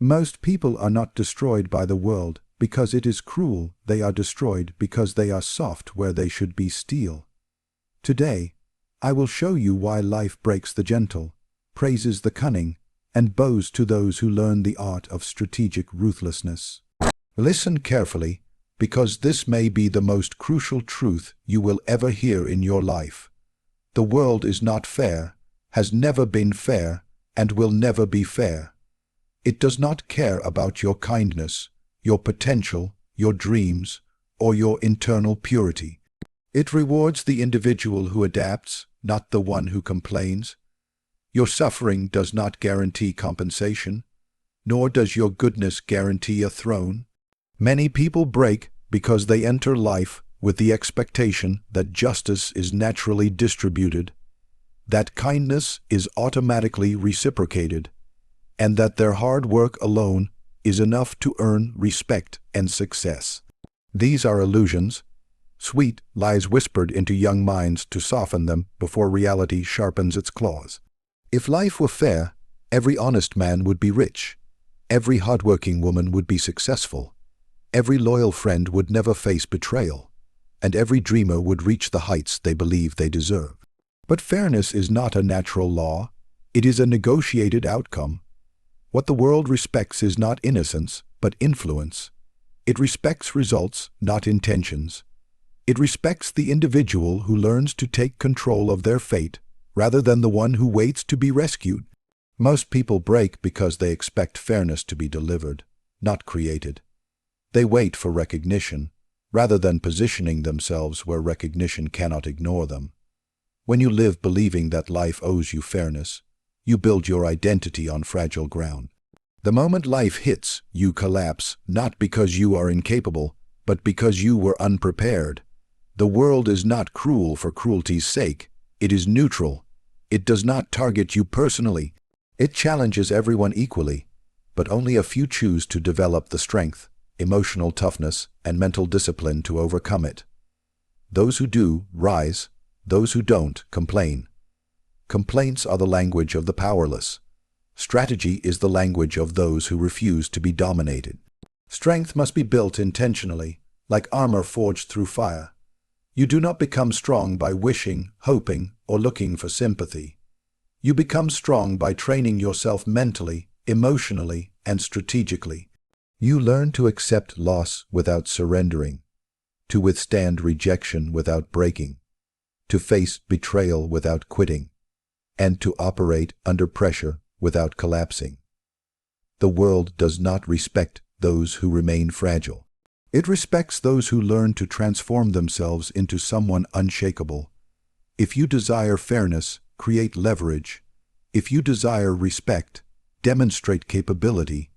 Most people are not destroyed by the world because it is cruel. They are destroyed because they are soft where they should be steel. Today, I will show you why life breaks the gentle, praises the cunning, and bows to those who learn the art of strategic ruthlessness. Listen carefully, because this may be the most crucial truth you will ever hear in your life. The world is not fair, has never been fair, and will never be fair. It does not care about your kindness, your potential, your dreams, or your internal purity. It rewards the individual who adapts, not the one who complains. Your suffering does not guarantee compensation, nor does your goodness guarantee a throne. Many people break because they enter life with the expectation that justice is naturally distributed, that kindness is automatically reciprocated, and that their hard work alone is enough to earn respect and success. These are illusions, sweet lies whispered into young minds to soften them before reality sharpens its claws. If life were fair, every honest man would be rich, every hardworking woman would be successful, every loyal friend would never face betrayal, and every dreamer would reach the heights they believe they deserve. But fairness is not a natural law, it is a negotiated outcome. What the world respects is not innocence, but influence. It respects results, not intentions. It respects the individual who learns to take control of their fate, rather than the one who waits to be rescued. Most people break because they expect fairness to be delivered, not created. They wait for recognition, rather than positioning themselves where recognition cannot ignore them. When you live believing that life owes you fairness, you build your identity on fragile ground. The moment life hits, you collapse, not because you are incapable, but because you were unprepared. The world is not cruel for cruelty's sake. It is neutral. It does not target you personally. It challenges everyone equally, but only a few choose to develop the strength, emotional toughness, and mental discipline to overcome it. Those who do, rise. Those who don't, complain. Complaints are the language of the powerless. Strategy is the language of those who refuse to be dominated. Strength must be built intentionally, like armor forged through fire. You do not become strong by wishing, hoping, or looking for sympathy. You become strong by training yourself mentally, emotionally, and strategically. You learn to accept loss without surrendering, to withstand rejection without breaking, to face betrayal without quitting, and to operate under pressure without collapsing. The world does not respect those who remain fragile. It respects those who learn to transform themselves into someone unshakable. If you desire fairness, create leverage. If you desire respect, demonstrate capability.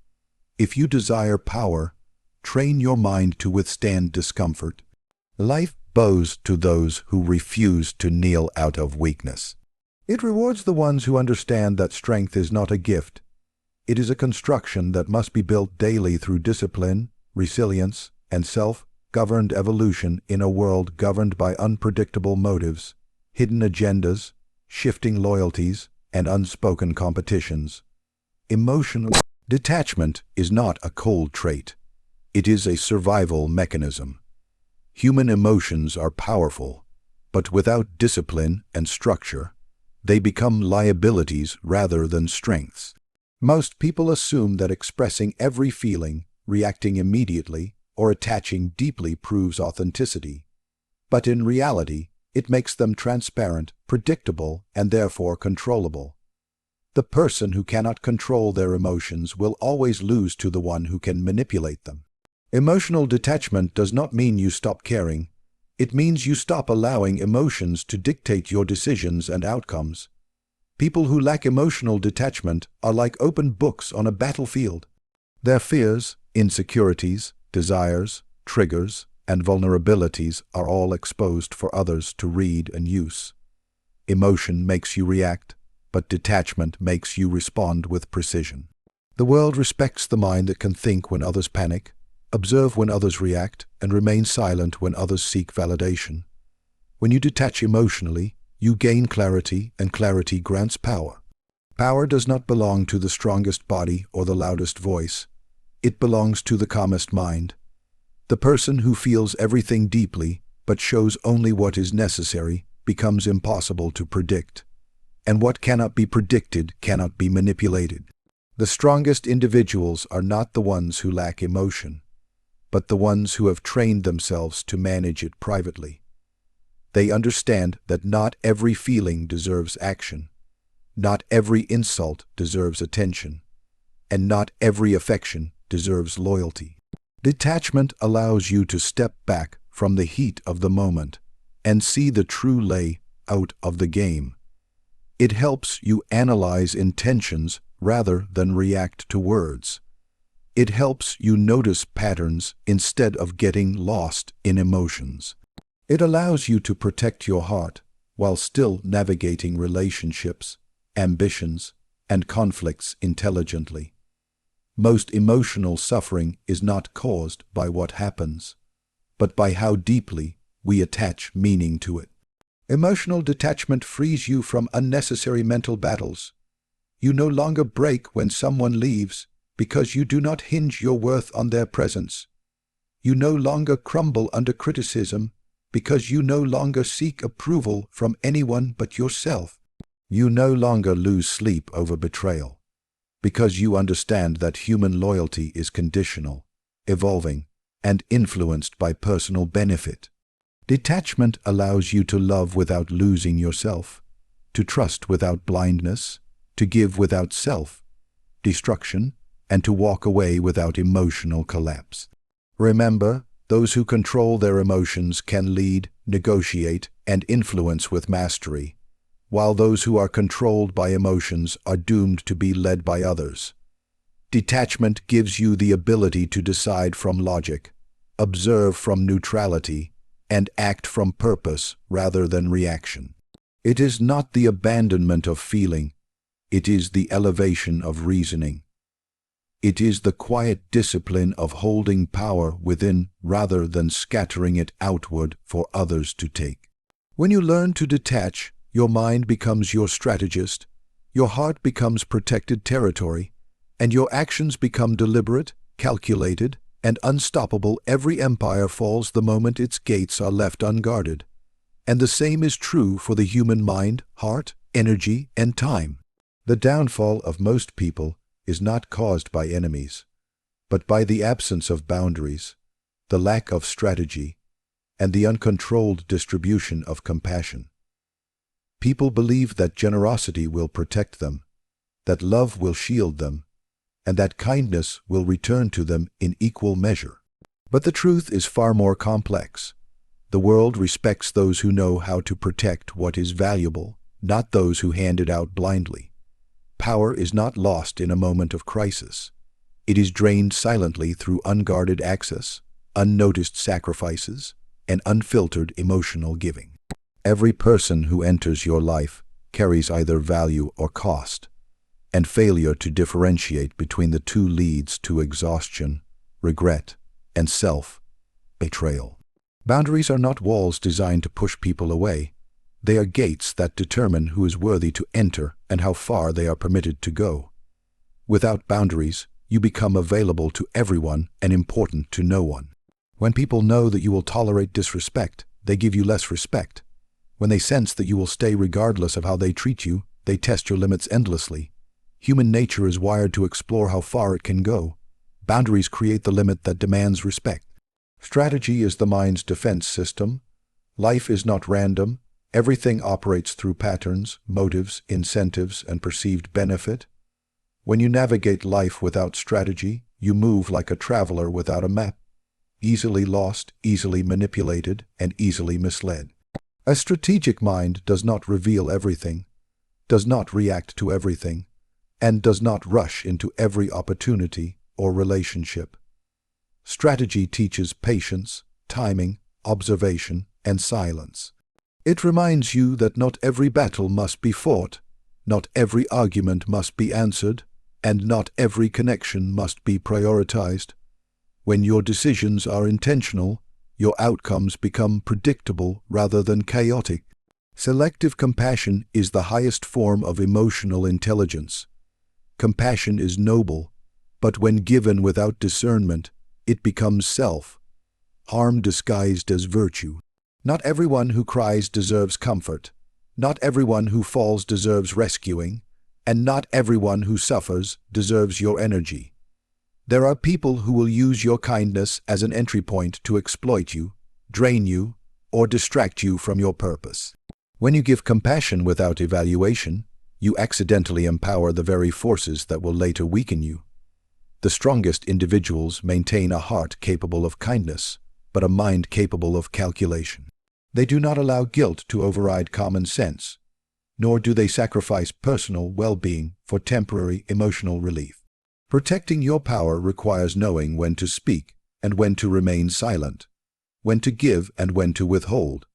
If you desire power, train your mind to withstand discomfort. Life bows to those who refuse to kneel out of weakness. It rewards the ones who understand that strength is not a gift. It is a construction that must be built daily through discipline, resilience, and self-governed evolution in a world governed by unpredictable motives, hidden agendas, shifting loyalties, and unspoken competitions. Emotional detachment is not a cold trait. It is a survival mechanism. Human emotions are powerful, but without discipline and structure, they become liabilities rather than strengths. Most people assume that expressing every feeling, reacting immediately, or attaching deeply proves authenticity. But in reality, it makes them transparent, predictable, and therefore controllable. The person who cannot control their emotions will always lose to the one who can manipulate them. Emotional detachment does not mean you stop caring. It means you stop allowing emotions to dictate your decisions and outcomes. People who lack emotional detachment are like open books on a battlefield. Their fears, insecurities, desires, triggers, and vulnerabilities are all exposed for others to read and use. Emotion makes you react, but detachment makes you respond with precision. The world respects the mind that can think when others panic, observe when others react, and remain silent when others seek validation. When you detach emotionally, you gain clarity, and clarity grants power. Power does not belong to the strongest body or the loudest voice. It belongs to the calmest mind. The person who feels everything deeply, but shows only what is necessary, becomes impossible to predict. And what cannot be predicted cannot be manipulated. The strongest individuals are not the ones who lack emotion, but the ones who have trained themselves to manage it privately. They understand that not every feeling deserves action, not every insult deserves attention, and not every affection deserves loyalty. Detachment allows you to step back from the heat of the moment and see the true layout of the game. It helps you analyze intentions rather than react to words. It helps you notice patterns instead of getting lost in emotions. It allows you to protect your heart while still navigating relationships, ambitions, and conflicts intelligently. Most emotional suffering is not caused by what happens, but by how deeply we attach meaning to it. Emotional detachment frees you from unnecessary mental battles. You no longer break when someone leaves because you do not hinge your worth on their presence. You no longer crumble under criticism because you no longer seek approval from anyone but yourself. You no longer lose sleep over betrayal because you understand that human loyalty is conditional, evolving, and influenced by personal benefit. Detachment allows you to love without losing yourself, to trust without blindness, to give without self-destruction, and to walk away without emotional collapse. Remember, those who control their emotions can lead, negotiate, and influence with mastery, while those who are controlled by emotions are doomed to be led by others. Detachment gives you the ability to decide from logic, observe from neutrality, and act from purpose rather than reaction. It is not the abandonment of feeling, it is the elevation of reasoning. It is the quiet discipline of holding power within rather than scattering it outward for others to take. When you learn to detach, your mind becomes your strategist, your heart becomes protected territory, and your actions become deliberate, calculated, and unstoppable. Every empire falls the moment its gates are left unguarded. And the same is true for the human mind, heart, energy, and time. The downfall of most people is not caused by enemies, but by the absence of boundaries, the lack of strategy, and the uncontrolled distribution of compassion. People believe that generosity will protect them, that love will shield them, and that kindness will return to them in equal measure. But the truth is far more complex. The world respects those who know how to protect what is valuable, not those who hand it out blindly. Power is not lost in a moment of crisis. It is drained silently through unguarded access, unnoticed sacrifices, and unfiltered emotional giving. Every person who enters your life carries either value or cost, and failure to differentiate between the two leads to exhaustion, regret, and self-betrayal. Boundaries are not walls designed to push people away. They are gates that determine who is worthy to enter and how far they are permitted to go. Without boundaries, you become available to everyone and important to no one. When people know that you will tolerate disrespect, they give you less respect. When they sense that you will stay regardless of how they treat you, they test your limits endlessly. Human nature is wired to explore how far it can go. Boundaries create the limit that demands respect. Strategy is the mind's defense system. Life is not random. Everything operates through patterns, motives, incentives, and perceived benefit. When you navigate life without strategy, you move like a traveler without a map, easily lost, easily manipulated, and easily misled. A strategic mind does not reveal everything, does not react to everything, and does not rush into every opportunity or relationship. Strategy teaches patience, timing, observation, and silence. It reminds you that not every battle must be fought, not every argument must be answered, and not every connection must be prioritized. When your decisions are intentional, your outcomes become predictable rather than chaotic. Selective compassion is the highest form of emotional intelligence. Compassion is noble, but when given without discernment, it becomes self-harm disguised as virtue. Not everyone who cries deserves comfort. Not everyone who falls deserves rescuing, and not everyone who suffers deserves your energy. There are people who will use your kindness as an entry point to exploit you, drain you, or distract you from your purpose. When you give compassion without evaluation, you accidentally empower the very forces that will later weaken you. The strongest individuals maintain a heart capable of kindness, but a mind capable of calculation. They do not allow guilt to override common sense, nor do they sacrifice personal well-being for temporary emotional relief. Protecting your power requires knowing when to speak and when to remain silent, when to give and when to withhold,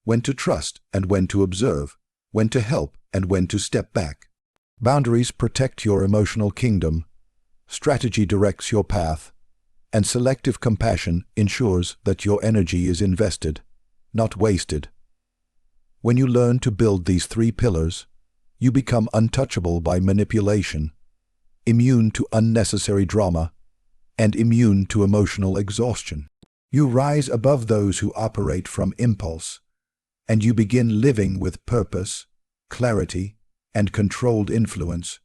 when to trust and when to observe, when to help and when to step back. Boundaries protect your emotional kingdom, strategy directs your path, and selective compassion ensures that your energy is invested, not wasted. When you learn to build these three pillars, you become untouchable by manipulation, immune to unnecessary drama, and immune to emotional exhaustion. You rise above those who operate from impulse, and you begin living with purpose, clarity, and controlled influence.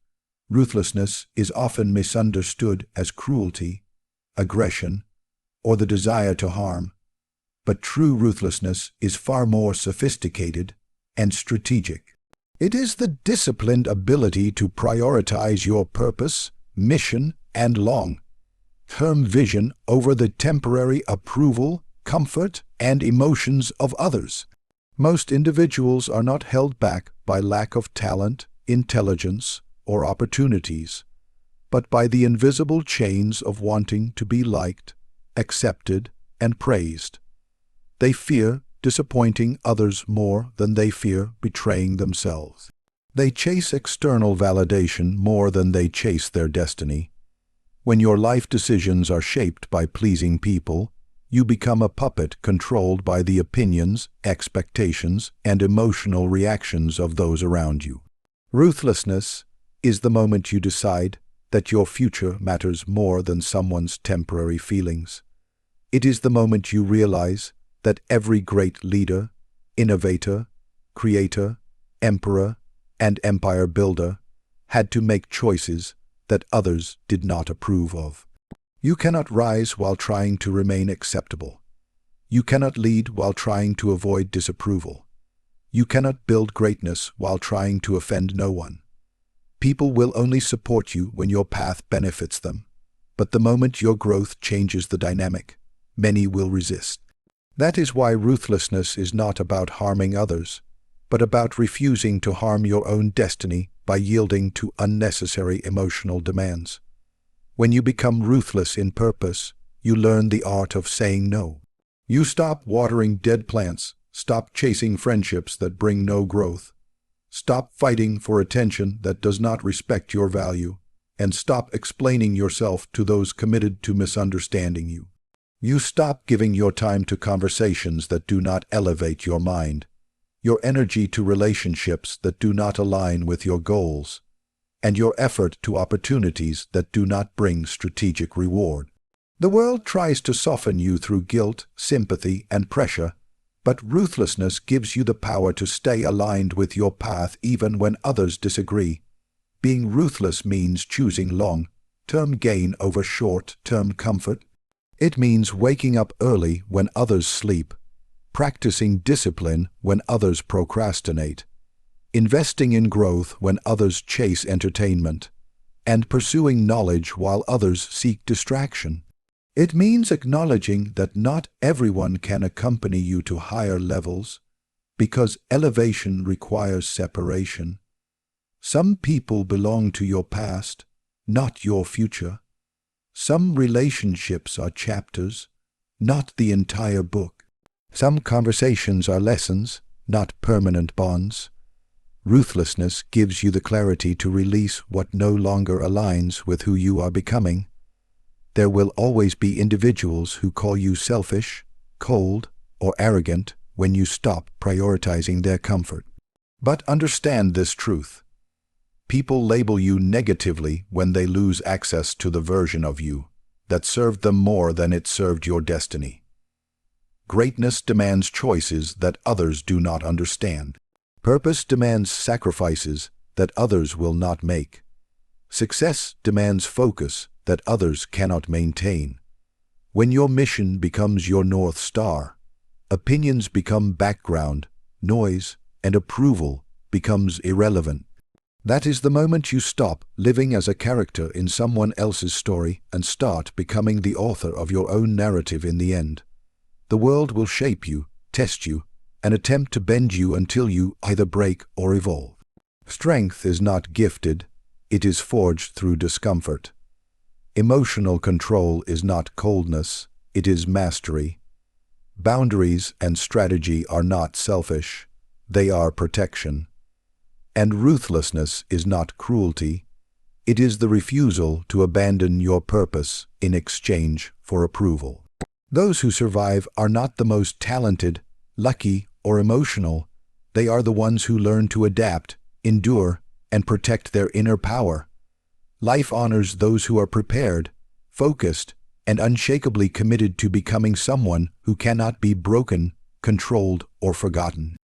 Ruthlessness is often misunderstood as cruelty, aggression, or the desire to harm, but true ruthlessness is far more sophisticated and strategic. It is the disciplined ability to prioritize your purpose, mission, and long-term vision over the temporary approval, comfort, and emotions of others. Most individuals are not held back by lack of talent, intelligence, or opportunities, but by the invisible chains of wanting to be liked, accepted, and praised. They fear disappointing others more than they fear betraying themselves. They chase external validation more than they chase their destiny. When your life decisions are shaped by pleasing people, you become a puppet controlled by the opinions, expectations, and emotional reactions of those around you. Ruthlessness is the moment you decide that your future matters more than someone's temporary feelings. It is the moment you realize that every great leader, innovator, creator, emperor, and empire builder had to make choices that others did not approve of. You cannot rise while trying to remain acceptable. You cannot lead while trying to avoid disapproval. You cannot build greatness while trying to offend no one. People will only support you when your path benefits them, but the moment your growth changes the dynamic, many will resist. That is why ruthlessness is not about harming others, but about refusing to harm your own destiny by yielding to unnecessary emotional demands. When you become ruthless in purpose, you learn the art of saying no. You stop watering dead plants, stop chasing friendships that bring no growth, stop fighting for attention that does not respect your value, and stop explaining yourself to those committed to misunderstanding you. You stop giving your time to conversations that do not elevate your mind, your energy to relationships that do not align with your goals, and your effort to opportunities that do not bring strategic reward. The world tries to soften you through guilt, sympathy, and pressure, but ruthlessness gives you the power to stay aligned with your path even when others disagree. Being ruthless means choosing long-term gain over short-term comfort. It means waking up early when others sleep, practicing discipline when others procrastinate, investing in growth when others chase entertainment, and pursuing knowledge while others seek distraction. It means acknowledging that not everyone can accompany you to higher levels, because elevation requires separation. Some people belong to your past, not your future. Some relationships are chapters, not the entire book. Some conversations are lessons, not permanent bonds. Ruthlessness gives you the clarity to release what no longer aligns with who you are becoming. There will always be individuals who call you selfish, cold, or arrogant when you stop prioritizing their comfort. But understand this truth. People label you negatively when they lose access to the version of you that served them more than it served your destiny. Greatness demands choices that others do not understand. Purpose demands sacrifices that others will not make. Success demands focus that others cannot maintain. When your mission becomes your North Star, opinions become background, noise, and approval becomes irrelevant. That is the moment you stop living as a character in someone else's story and start becoming the author of your own narrative in the end. The world will shape you, test you, and attempt to bend you until you either break or evolve. Strength is not gifted, it is forged through discomfort. Emotional control is not coldness, it is mastery. Boundaries and strategy are not selfish, they are protection. And ruthlessness is not cruelty, it is the refusal to abandon your purpose in exchange for approval. Those who survive are not the most talented, lucky, or emotional. They are the ones who learn to adapt, endure, and protect their inner power. Life honors those who are prepared, focused, and unshakably committed to becoming someone who cannot be broken, controlled, or forgotten.